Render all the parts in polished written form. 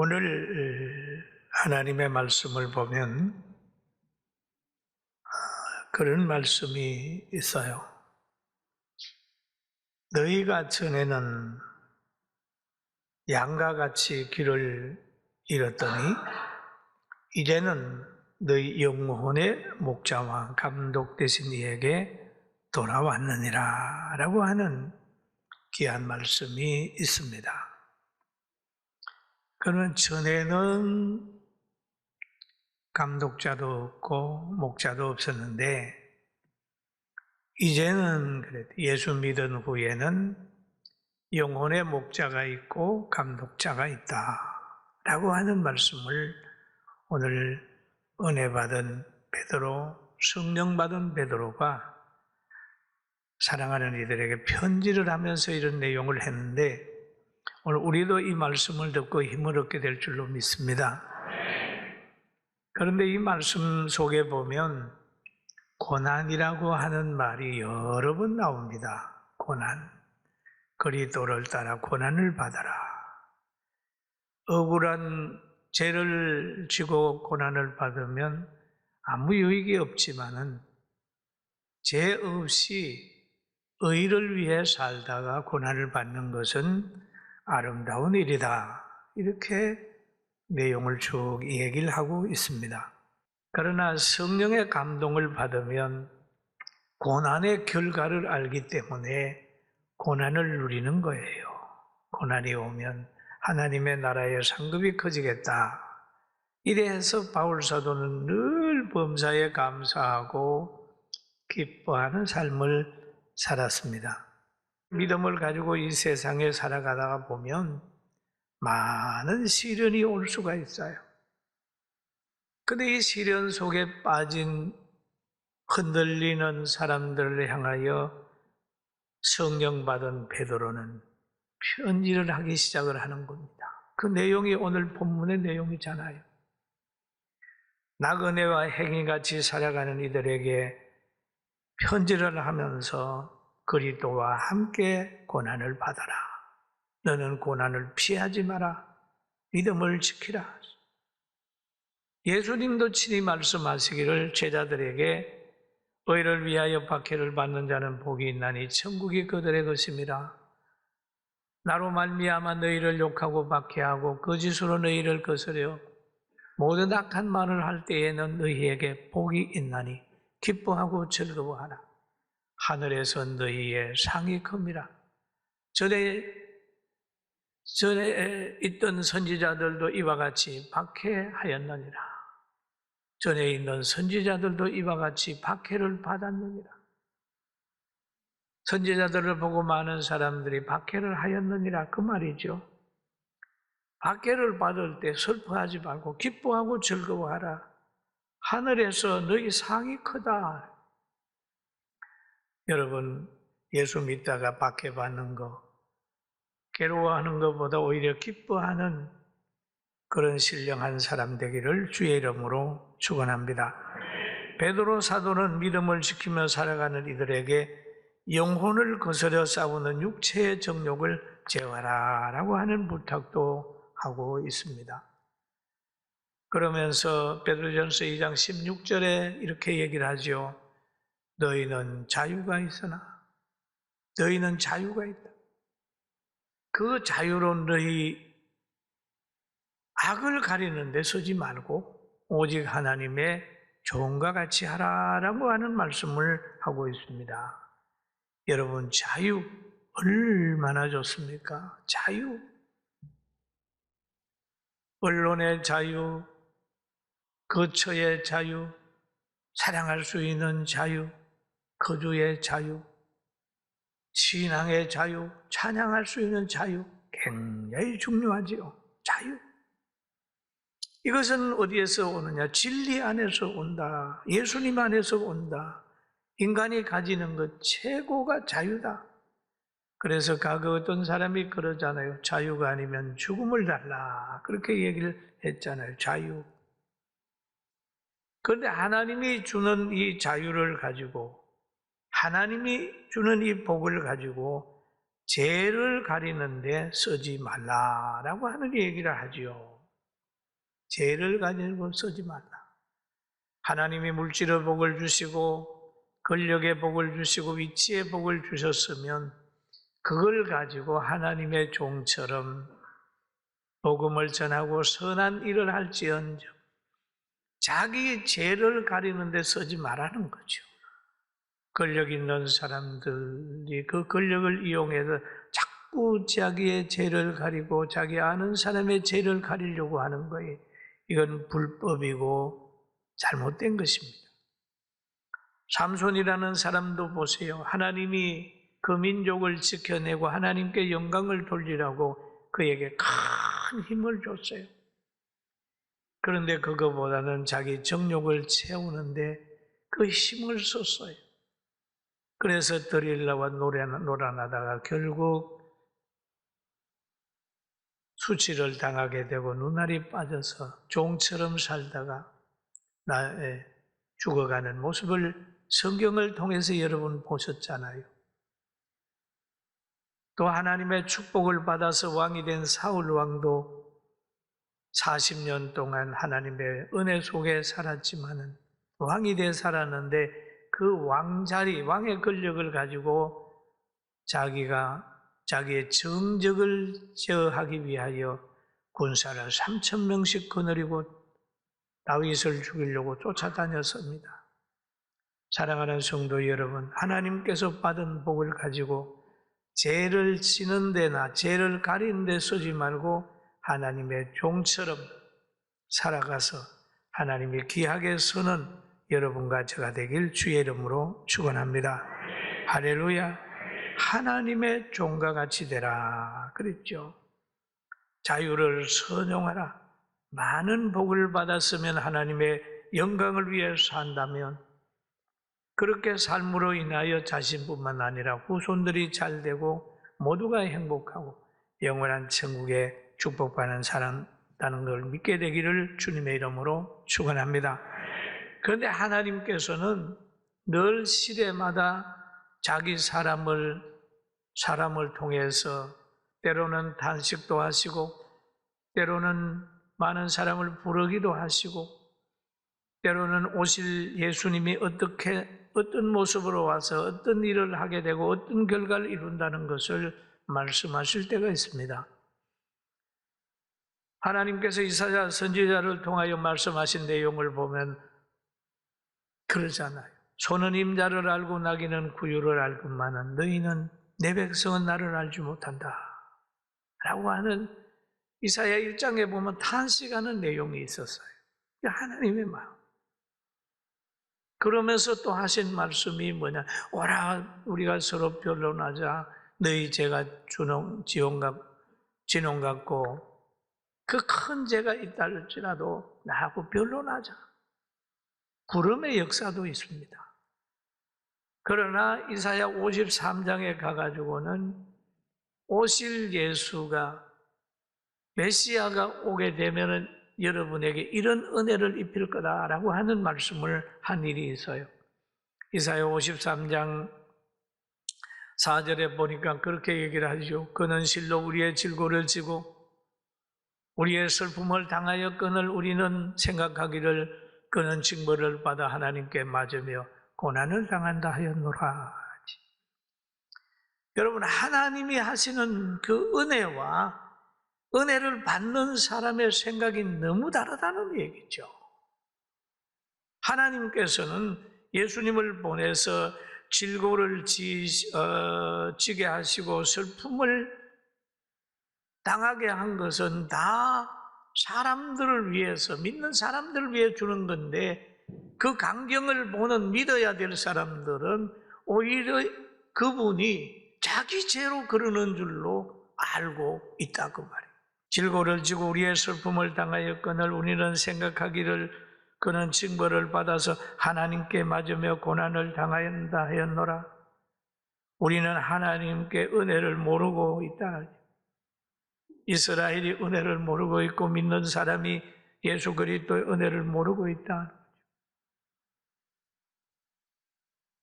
오늘 하나님의 말씀을 보면 그런 말씀이 있어요. 너희가 전에는 양과 같이 길을 잃었더니 이제는 너희 영혼의 목자와 감독 되신 이에게 돌아왔느니라 라고 하는 귀한 말씀이 있습니다. 그러면 전에는 감독자도 없고 목자도 없었는데 이제는 예수 믿은 후에는 영혼의 목자가 있고 감독자가 있다라고 하는 말씀을 오늘 은혜 받은 베드로, 성령 받은 베드로가 사랑하는 이들에게 편지를 하면서 이런 내용을 했는데 오늘 우리도 이 말씀을 듣고 힘을 얻게 될 줄로 믿습니다. 그런데 이 말씀 속에 보면 고난이라고 하는 말이 여러 번 나옵니다. 고난. 그리스도를 따라 고난을 받아라. 억울한 죄를 지고 고난을 받으면 아무 유익이 없지만은 죄 없이 의를 위해 살다가 고난을 받는 것은 아름다운 일이다. 이렇게 내용을 쭉 얘기를 하고 있습니다. 그러나 성령의 감동을 받으면 고난의 결과를 알기 때문에 고난을 누리는 거예요. 고난이 오면 하나님의 나라의 상급이 커지겠다. 이래서 바울 사도는 늘 범사에 감사하고 기뻐하는 삶을 살았습니다. 믿음을 가지고 이 세상에 살아가다가 보면 많은 시련이 올 수가 있어요. 그런데 이 시련 속에 빠진 흔들리는 사람들을 향하여 성령 받은 베드로는 편지를 하기 시작을 하는 겁니다. 그 내용이 오늘 본문의 내용이잖아요. 나그네와 행위같이 살아가는 이들에게 편지를 하면서 그리스도와 함께 고난을 받아라. 너는 고난을 피하지 마라. 믿음을 지키라. 예수님도 친히 말씀하시기를 제자들에게 의를 위하여 박해를 받는 자는 복이 있나니 천국이 그들의 것임이라. 나로 말미암아 너희를 욕하고 박해하고 거짓으로 너희를 거스려 모든 악한 말을 할 때에는 너희에게 복이 있나니 기뻐하고 즐거워하라. 하늘에서 너희의 상이 큽니다. 전에 있던 선지자들도 이와 같이 박해하였느니라. 전에 있는 선지자들도 이와 같이 박해를 받았느니라. 선지자들을 보고 많은 사람들이 박해를 하였느니라 그 말이죠. 박해를 받을 때 슬퍼하지 말고 기뻐하고 즐거워하라. 하늘에서 너희 상이 크다. 여러분, 예수 믿다가 박해받는 거, 괴로워하는 것보다 오히려 기뻐하는 그런 신령한 사람 되기를 주의 이름으로 축원합니다. 베드로 사도는 믿음을 지키며 살아가는 이들에게 영혼을 거스려 싸우는 육체의 정욕을 제어하라라고 하는 부탁도 하고 있습니다. 그러면서 베드로전서 2장 16절에 이렇게 얘기를 하죠. 너희는 자유가 있으나 너희는 자유가 있다. 그 자유로 너희 악을 가리는 데 서지 말고 오직 하나님의 종과 같이 하라라고 하는 말씀을 하고 있습니다. 여러분, 자유 얼마나 좋습니까? 자유. 언론의 자유, 거처의 자유, 사랑할 수 있는 자유, 거주의 자유, 신앙의 자유, 찬양할 수 있는 자유, 굉장히 중요하지요. 자유. 이것은 어디에서 오느냐? 진리 안에서 온다. 예수님 안에서 온다. 인간이 가지는 것 최고가 자유다. 그래서 과거 어떤 사람이 그러잖아요. 자유가 아니면 죽음을 달라. 그렇게 얘기를 했잖아요. 자유. 그런데 하나님이 주는 이 자유를 가지고, 하나님이 주는 이 복을 가지고 죄를 가리는데 쓰지 말라라고 하는 얘기를 하지요. 죄를 가지고 쓰지 말라. 하나님이 물질의 복을 주시고 권력의 복을 주시고 위치의 복을 주셨으면 그걸 가지고 하나님의 종처럼 복음을 전하고 선한 일을 할지언정 자기 죄를 가리는 데 쓰지 말라는 거죠. 권력 있는 사람들이 그 권력을 이용해서 자꾸 자기의 죄를 가리고 자기 아는 사람의 죄를 가리려고 하는 거예요. 이건 불법이고 잘못된 것입니다. 삼손이라는 사람도 보세요. 하나님이 그 민족을 지켜내고 하나님께 영광을 돌리라고 그에게 큰 힘을 줬어요. 그런데 그거보다는 자기 정욕을 채우는데 그 힘을 썼어요. 그래서 드릴라와 놀아나다가 결국 수치를 당하게 되고 눈알이 빠져서 종처럼 살다가 죽어가는 모습을 성경을 통해서 여러분 보셨잖아요. 또 하나님의 축복을 받아서 왕이 된 사울 왕도 40년 동안 하나님의 은혜 속에 살았지만은 왕이 돼 살았는데 그 왕자리, 왕의 권력을 가지고 자기의 정적을 제어하기 위하여 군사를 3,000명씩 거느리고 다윗을 죽이려고 쫓아다녔습니다. 사랑하는 성도 여러분, 하나님께서 받은 복을 가지고 죄를 지는 데나 죄를 가리는 데 쓰지 말고 하나님의 종처럼 살아가서 하나님이 귀하게 쓰는 여러분과 제가 되길 주의 이름으로 축원합니다. 할렐루야. 하나님의 종과 같이 되라 그랬죠. 자유를 선용하라. 많은 복을 받았으면 하나님의 영광을 위해 산다면 그렇게 삶으로 인하여 자신뿐만 아니라 후손들이 잘되고 모두가 행복하고 영원한 천국에 축복받는 사람다는 걸 믿게 되기를 주님의 이름으로 축원합니다. 그런데 하나님께서는 늘 시대마다 자기 사람을 통해서 때로는 단식도 하시고 때로는 많은 사람을 부르기도 하시고 때로는 오실 예수님이 어떤 모습으로 와서 어떤 일을 하게 되고 어떤 결과를 이룬다는 것을 말씀하실 때가 있습니다. 하나님께서 이사야 선지자를 통하여 말씀하신 내용을 보면 그러잖아요. 소는 임자를 알고 나귀는 구유를 알건만은 너희는 내 백성은 나를 알지 못한다 라고 하는 이사야 1장에 보면 탄식하는 내용이 있었어요. 하나님의 마음. 그러면서 또 하신 말씀이 뭐냐, 오라 우리가 서로 변론하자. 너희 죄가 진홍 같고 그 큰 죄가 있다 할지라도 나하고 변론하자. 구름의 역사도 있습니다. 그러나 이사야 53장에 가가지고는 오실 예수가 메시아가 오게 되면은 여러분에게 이런 은혜를 입힐 거다라고 하는 말씀을 한 일이 있어요. 이사야 53장 4절에 보니까 그렇게 얘기를 하죠. 그는 실로 우리의 질고를 지고 우리의 슬픔을 당하여 끈을 우리는 생각하기를 그는 징벌을 받아 하나님께 맞으며 고난을 당한다 하였노라. 여러분, 하나님이 하시는 그 은혜를 받는 사람의 생각이 너무 다르다는 얘기죠. 하나님께서는 예수님을 보내서 질고를 지게 하시고 슬픔을 당하게 한 것은 다 사람들을 위해서, 믿는 사람들을 위해 주는 건데 그 광경을 보는 믿어야 될 사람들은 오히려 그분이 자기 죄로 그러는 줄로 알고 있다고 말이에요. 질고를 지고 우리의 슬픔을 당하였거늘 우리는 생각하기를 그는 징벌을 받아서 하나님께 맞으며 고난을 당하였다 하였노라. 우리는 하나님께 은혜를 모르고 있다. 이스라엘이 은혜를 모르고 있고 믿는 사람이 예수 그리스도의 은혜를 모르고 있다.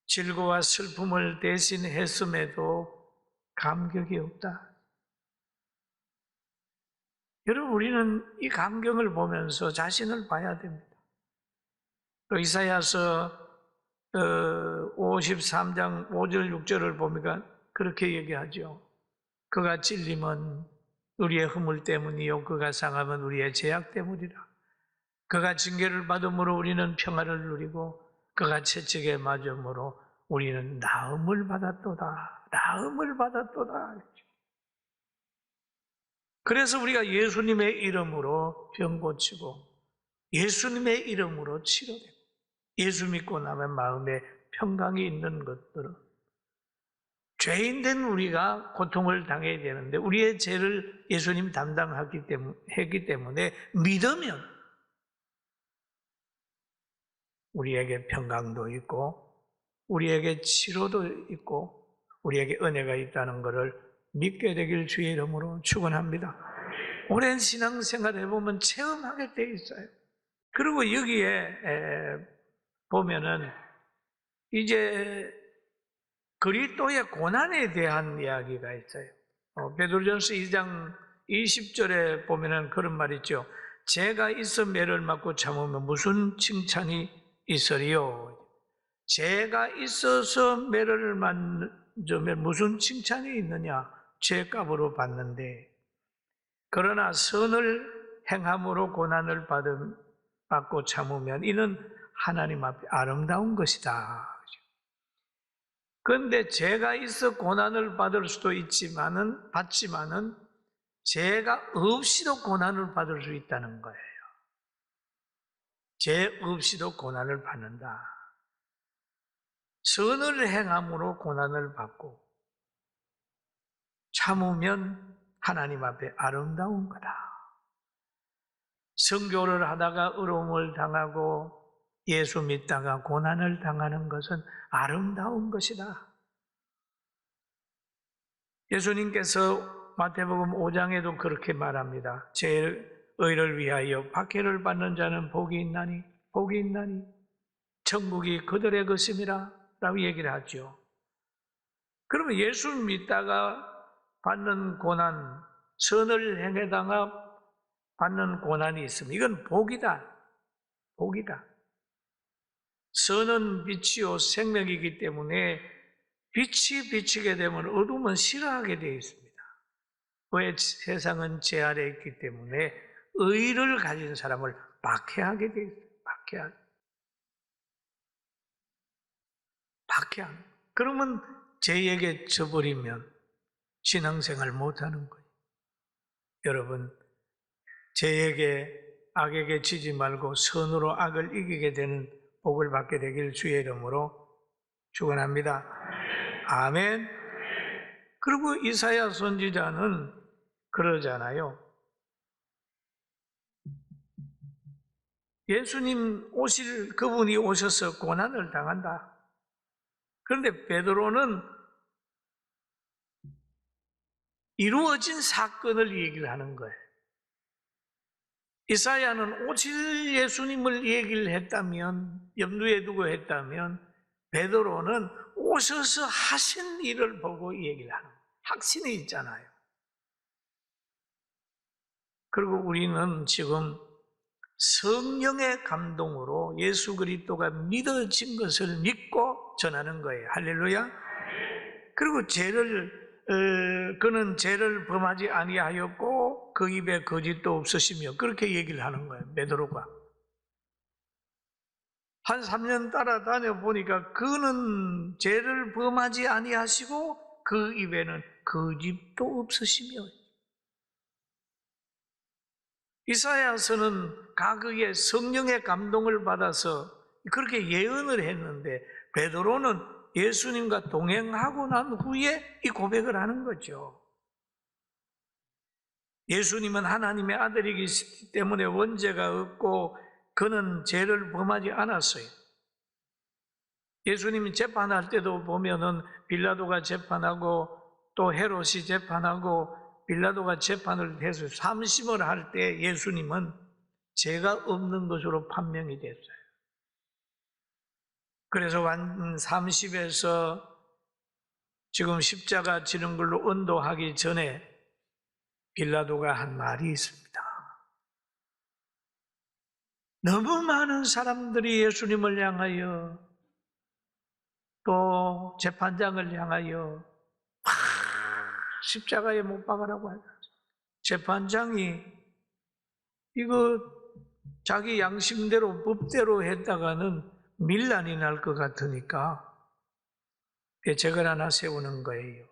질고와 슬픔을 대신했음에도 감격이 없다. 여러분, 우리는 이 광경을 보면서 자신을 봐야 됩니다. 또 이사야서 53장 5절 6절을 보니까 그렇게 얘기하죠. 그가 찔림은 우리의 허물 때문이요 그가 상함은 우리의 죄악 때문이라. 그가 징계를 받음으로 우리는 평화를 누리고 그가 채찍에 맞음으로 우리는 나음을 받았도다. 나음을 받았도다. 그래서 우리가 예수님의 이름으로 병 고치고 예수님의 이름으로 치료되고 예수 믿고 나면 마음에 평강이 있는 것들은 죄인된 우리가 고통을 당해야 되는데 우리의 죄를 예수님 했기 때문에 믿으면 우리에게 평강도 있고 우리에게 치료도 있고 우리에게 은혜가 있다는 것을 믿게 되길 주의 이름으로 축원합니다. 오랜 신앙생활 해보면 체험하게 돼 있어요. 그리고 여기에 보면은 이제 그리스도의 고난에 대한 이야기가 있어요. 베드로전서 2장 20절에 보면은 그런 말이 있죠. 죄가 있어 매를 맞고 참으면 무슨 칭찬이 있으리요. 죄가 있어서 매를 맞으면 무슨 칭찬이 있느냐. 죄값으로 받는데 그러나 선을 행함으로 고난을 받고 참으면 이는 하나님 앞에 아름다운 것이다. 그런데 죄가 있어 고난을 받지만은 죄가 없이도 고난을 받을 수 있다는 거예요. 죄 없이도 고난을 받는다. 선을 행함으로 고난을 받고 참으면 하나님 앞에 아름다운 거다. 선교를 하다가 어려움을 당하고 예수 믿다가 고난을 당하는 것은 아름다운 것이다. 예수님께서 마태복음 5장에도 그렇게 말합니다. 제 의를 위하여 박해를 받는 자는 복이 있나니 천국이 그들의 것임이라 라고 얘기를 하죠. 그러면 예수 믿다가 받는 고난, 선을 행해다가 받는 고난이 있으면 이건 복이다. 복이다. 선은 빛이요 생명이기 때문에 빛이 비치게 되면 어둠은 싫어하게 되어 있습니다. 왜? 세상은 죄 아래 있기 때문에 의를 가진 사람을 박해하게 되어 있어요. 박해하는. 그러면 죄에게 져버리면 신앙생활 못하는 거예요. 여러분, 죄에게 악에게 지지 말고 선으로 악을 이기게 되는 복을 받게 되길 주의 이름으로 축원합니다. 아멘. 그리고 이사야 선지자는 그러잖아요. 예수님 그분이 오셔서 고난을 당한다. 그런데 베드로는 이루어진 사건을 얘기를 하는 거예요. 이사야는 오실 예수님을 얘기를 했다면, 염두에 두고 했다면, 베드로는 오셔서 하신 일을 보고 얘기를 하는 거예요. 확신이 있잖아요. 그리고 우리는 지금 성령의 감동으로 예수 그리스도가 믿어진 것을 믿고 전하는 거예요. 할렐루야. 그리고 그는 죄를 범하지 아니하였고 그 입에 거짓도 없으시며 그렇게 얘기를 하는 거예요. 베드로가. 한 3년 따라다녀 보니까 그는 죄를 범하지 아니하시고 그 입에는 거짓도 없으시며. 이사야서는 과거에 성령의 감동을 받아서 그렇게 예언을 했는데 베드로는 예수님과 동행하고 난 후에 이 고백을 하는 거죠. 예수님은 하나님의 아들이기 때문에 원죄가 없고 그는 죄를 범하지 않았어요. 예수님이 재판할 때도 보면은 빌라도가 재판하고 또 헤롯이 재판하고 빌라도가 재판을 해서 삼심을 할 때 예수님은 죄가 없는 것으로 판명이 됐어요. 그래서 30에서 지금 십자가 지는 걸로 언도하기 전에 빌라도가 한 말이 있습니다. 너무 많은 사람들이 예수님을 향하여 또 재판장을 향하여 십자가에 못 박으라고 하죠. 재판장이 이거 자기 양심대로 법대로 했다가는 밀란이 날 것 같으니까 대책을 하나 세우는 거예요.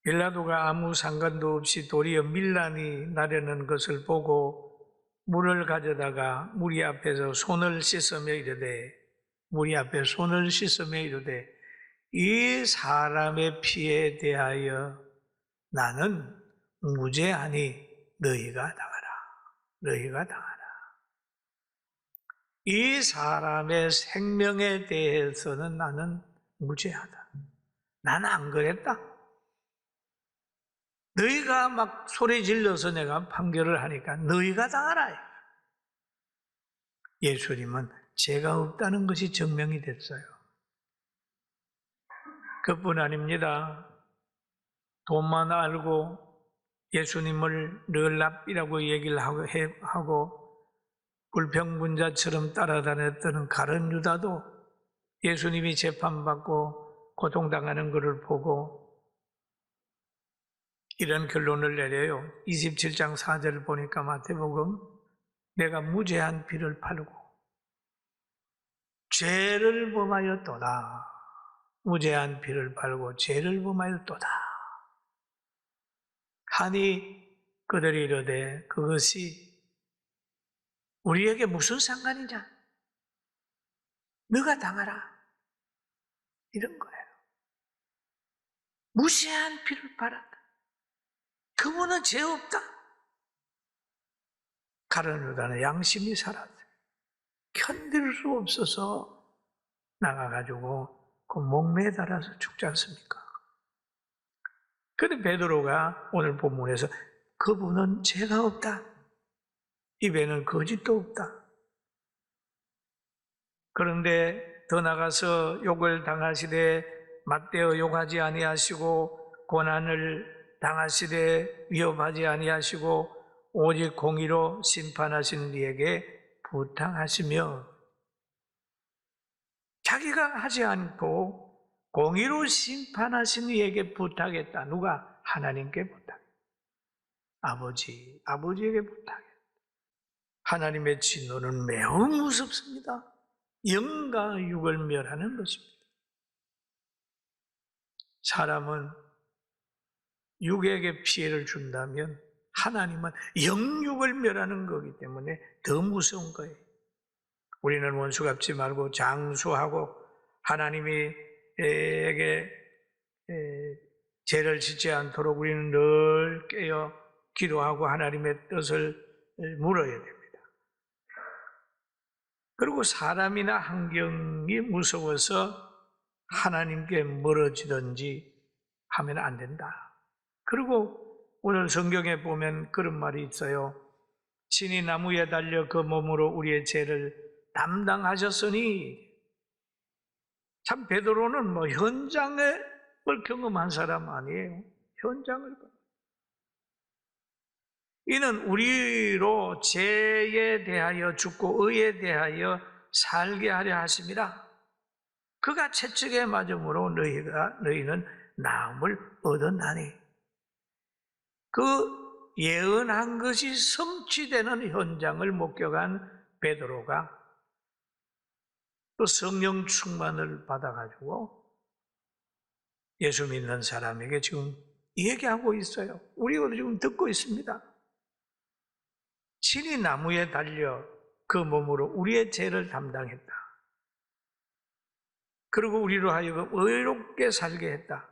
빌라도가 아무 상관도 없이 도리어 밀란이 나려는 것을 보고 물을 가져다가 무리 앞에서 손을 씻으며 이르되, 무리 앞에 손을 씻으며 이르되, 이 사람의 피에 대하여 나는 무죄하니 너희가 당하라. 너희가 당하라. 이 사람의 생명에 대해서는 나는 무죄하다. 나는 안 그랬다. 너희가 막 소리 질러서 내가 판결을 하니까 너희가 당하라. 예수님은 죄가 없다는 것이 증명이 됐어요. 그뿐 아닙니다. 돈만 알고 예수님을 늘 랍비라고 얘기를 하고 불평분자처럼 따라다녔던 가룟 유다도 예수님이 재판받고 고통당하는 것을 보고 이런 결론을 내려요. 27장 4절을 보니까 마태복음, 내가 무죄한 피를 팔고 죄를 범하였도다. 무죄한 피를 팔고 죄를 범하였도다 하니 그들이 이르되 그것이 우리에게 무슨 상관이냐? 너가 당하라. 이런 거예요. 무죄한 피를 팔았다. 그분은 죄 없다. 가룟 유다는 양심이 살았어요. 견딜 수 없어서 나가가지고 그 목매에 달아서 죽지 않습니까? 그런데 베드로가 오늘 본문에서 그분은 죄가 없다. 입에는 거짓도 없다. 그런데 더 나가서 욕을 당하시되 맞대어 욕하지 아니하시고 고난을 당하시되 위협하지 아니하시고 오직 공의로 심판하신 이에게 부탁하시며, 자기가 하지 않고 공의로 심판하신 이에게 부탁했다. 누가? 하나님께 부탁. 아버지에게 부탁했다. 하나님의 진노는 매우 무섭습니다. 영과 육을 멸하는 것입니다. 사람은 육에게 피해를 준다면 하나님은 영육을 멸하는 거기 때문에 더 무서운 거예요. 우리는 원수 갚지 말고 장수하고 하나님이 에게 죄를 짓지 않도록 우리는 늘 깨어 기도하고 하나님의 뜻을 물어야 됩니다. 그리고 사람이나 환경이 무서워서 하나님께 멀어지든지 하면 안 된다. 그리고 오늘 성경에 보면 그런 말이 있어요. 친히 나무에 달려 그 몸으로 우리의 죄를 담당하셨으니. 참 베드로는 뭐 현장을 경험한 사람 아니에요. 현장을. 이는 우리로 죄에 대하여 죽고 의에 대하여 살게 하려 하심이라. 그가 채찍에 맞음으로 너희는 나음을 얻었나니. 그 예언한 것이 성취되는 현장을 목격한 베드로가 또 성령 충만을 받아가지고 예수 믿는 사람에게 지금 얘기하고 있어요. 우리가 지금 듣고 있습니다. 친히 나무에 달려 그 몸으로 우리의 죄를 담당했다. 그리고 우리로 하여금 의롭게 살게 했다.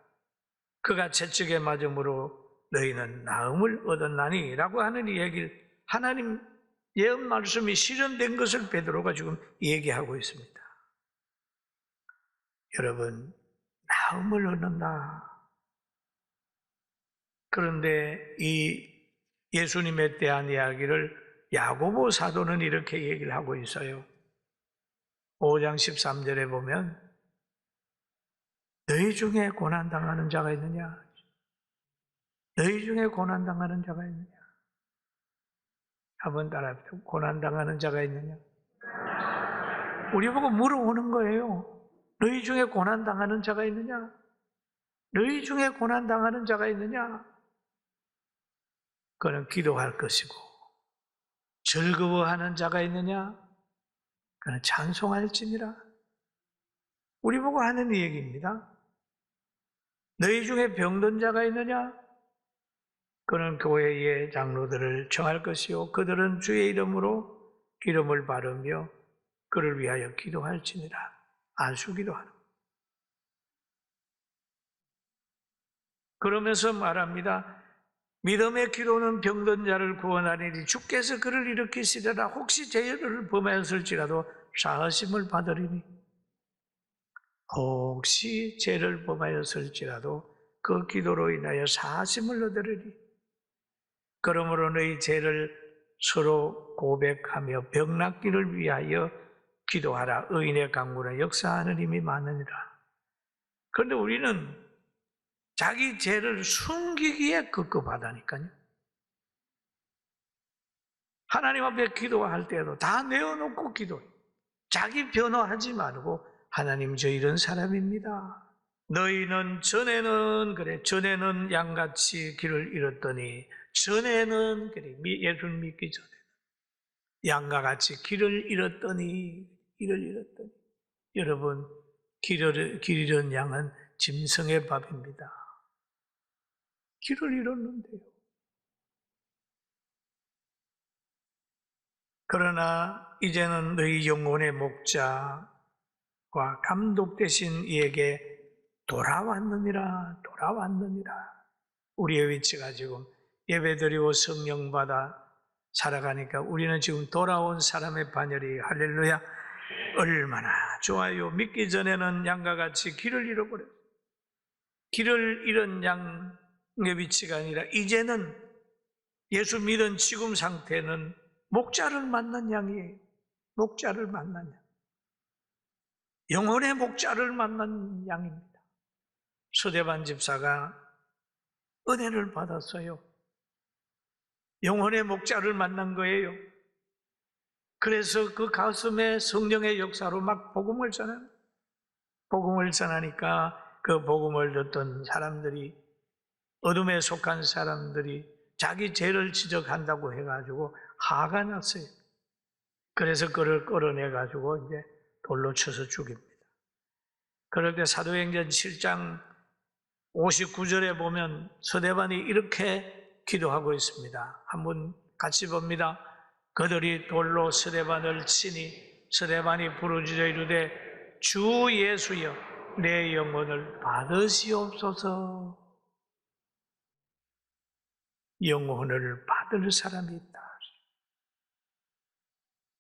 그가 채찍에 맞음으로 너희는 나음을 얻었나니 라고 하는 이 얘기를, 하나님 예언 말씀이 실현된 것을 베드로가 지금 얘기하고 있습니다. 여러분, 나음을 얻는다. 그런데 이 예수님에 대한 이야기를 야고보 사도는 이렇게 얘기를 하고 있어요. 5장 13절에 보면 너희 중에 고난당하는 자가 있느냐? 너희 중에 고난당하는 자가 있느냐? 한번 따라합시다. 고난당하는 자가 있느냐? 우리 보고 물어오는 거예요. 너희 중에 고난당하는 자가 있느냐? 너희 중에 고난당하는 자가 있느냐? 그는 기도할 것이고, 즐거워하는 자가 있느냐? 그는 찬송할지니라. 우리 보고 하는 이 얘기입니다. 너희 중에 병든 자가 있느냐? 그는 교회의 장로들을 청할 것이요 그들은 주의 이름으로 기름을 바르며 그를 위하여 기도할지니라. 안수기도하는. 그러면서 말합니다. 믿음의 기도는 병든 자를 구원하리니 주께서 그를 일으키시리라. 혹시 죄를 범하였을지라도 사하심을 받으리니. 혹시 죄를 범하였을지라도 그 기도로 인하여 사하심을 얻으리니. 그러므로 너희 죄를 서로 고백하며 병 낫기를 위하여 기도하라. 의인의 강구는 역사하는 힘이 많으니라. 그런데 우리는 자기 죄를 숨기기에 급급하다니까요. 하나님 앞에 기도할 때도 다 내어놓고 기도해. 자기 변호하지 말고 하나님 저 이런 사람입니다. 너희는 전에는 양같이 길을 잃었더니 전에는 예수를 믿기 전에 양과 같이 길을 잃었더니 여러분 길 잃은 양은 짐승의 밥입니다. 길을 잃었는데요. 그러나 이제는 너희 영혼의 목자와 감독 되신 이에게 돌아왔느니라. 우리의 위치가 지금 예배드리고 성령 받아 살아가니까 우리는 지금 돌아온 사람의 반열이 할렐루야. 얼마나 좋아요. 믿기 전에는 양과 같이 길을 잃어버려요. 길을 잃은 양의 위치가 아니라 이제는 예수 믿은 지금 상태는 목자를 만난 양이에요. 목자를 만난 양. 영혼의 목자를 만난 양입니다. 서대반 집사가 은혜를 받았어요. 영혼의 목자를 만난 거예요. 그래서 그 가슴에 성령의 역사로 막 복음을 전하는, 복음을 전하니까 그 복음을 듣던 사람들이, 어둠에 속한 사람들이 자기 죄를 지적한다고 해가지고 화가 났어요. 그래서 그를 끌어내가지고 이제 돌로 쳐서 죽입니다. 그럴 때 사도행전 7장 59절에 보면 서대반이 이렇게 기도하고 있습니다. 한번 같이 봅니다. 그들이 돌로 서대반을 치니 서대반이 부르짖어 이르되 주 예수여 내 영혼을 받으시옵소서. 영혼을 받을 사람이 있다.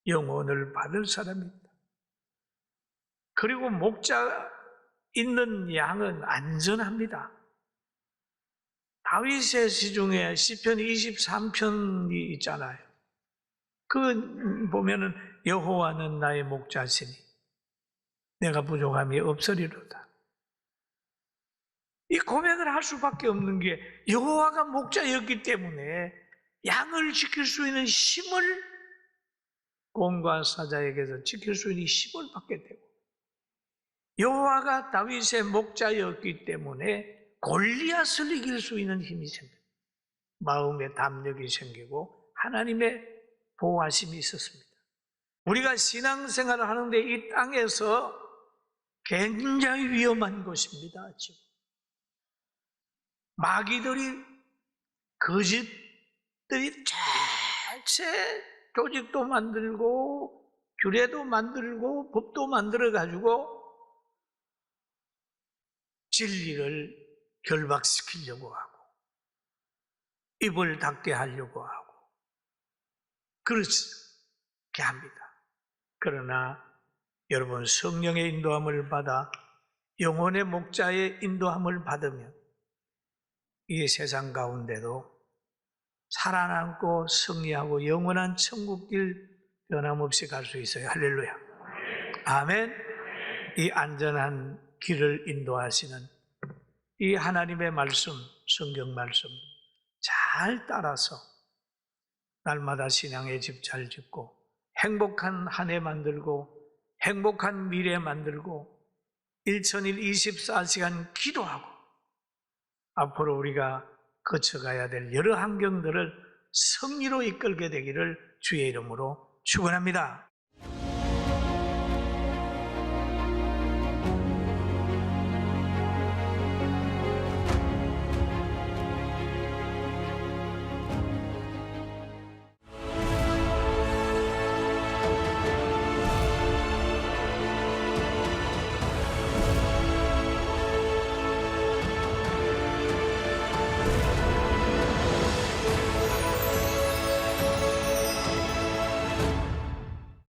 영혼을 받을 사람이 있다. 그리고 목자 있는 양은 안전합니다. 다윗의 시 중에 시편 23편이 있잖아요. 그 보면은 여호와는 나의 목자시니 내가 부족함이 없으리로다. 이 고백을 할 수밖에 없는 게 여호와가 목자였기 때문에 양을 지킬 수 있는 힘을 곰과 사자에게서 지킬 수 있는 힘을 받게 되고 여호와가 다윗의 목자였기 때문에 골리앗을 이길 수 있는 힘이 생겨요. 마음의 담력이 생기고 하나님의 보호하심이 있었습니다. 우리가 신앙생활을 하는데 이 땅에서 굉장히 위험한 곳입니다. 지금 마귀들이 거짓들이 대체 조직도 만들고 규례도 만들고 법도 만들어가지고 진리를 결박시키려고 하고 입을 닫게 하려고 하고 그렇게 합니다. 그러나 여러분 성령의 인도함을 받아 영혼의 목자의 인도함을 받으면 이 세상 가운데도 살아남고 승리하고 영원한 천국길 변함없이 갈 수 있어요. 할렐루야. 아멘. 이 안전한 길을 인도하시는 이 하나님의 말씀, 성경 말씀 잘 따라서 날마다 신앙의 집 잘 짓고 행복한 한 해 만들고 행복한 미래 만들고 1001 24시간 기도하고 앞으로 우리가 거쳐가야 될 여러 환경들을 승리로 이끌게 되기를 주의 이름으로 축원합니다.